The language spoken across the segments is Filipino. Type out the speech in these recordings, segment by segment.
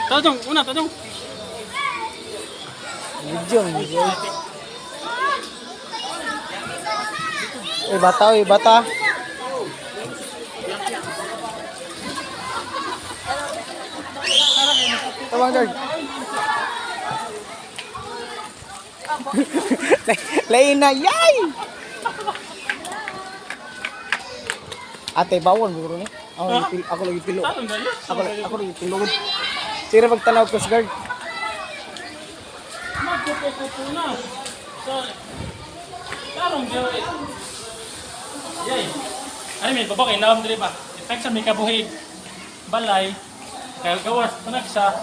Tadong, una, tadong. Video. Bata, bata. Tawang dog. Lain na, yay! Ate, bawon mo ni. Ako lagi pilo. Ako lagi pilo. Sira magtanaw ko sa guard. Magpupupupo na. So, tarong gawin. Yay. Ano may babak, ilawam dili ba? Effect sa may kabuhig. Balay. Kaya gawas, tanak sa.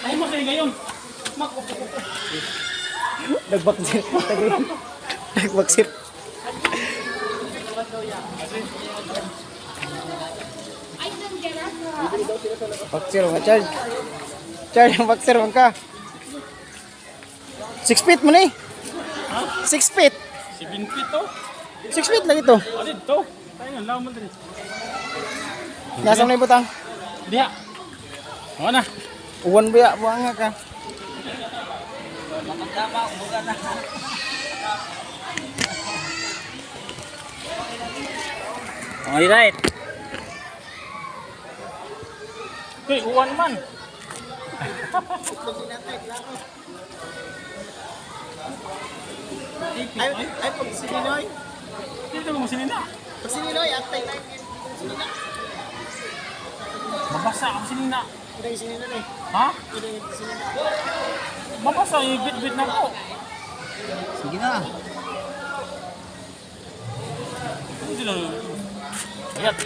Mahimo kayo ngayon. Magpupupupo. Nagbaksir. Nagbaksir. Baksir mo, Charge. Charge, baksir mo ka. 6 feet mo ni. Ha? 6 feet. 7 feet to. 6 feet lang ito. Ano ito? Tayo nga, lawan mo dili. Nasa mo na yung butang. Diha. Ano na? Uwan ba buanga ka. Alright. Hey, uwan man. Ay, pag sininoy. Dito mo sinina. Pag sininoy, atay na yung sinina. Mabasa ang sinina. Ito yung sinina na eh. Ha? Ito yung sinina. Mabasa, ibit-bit na ko. Sige na. Hindi lang. Ayat.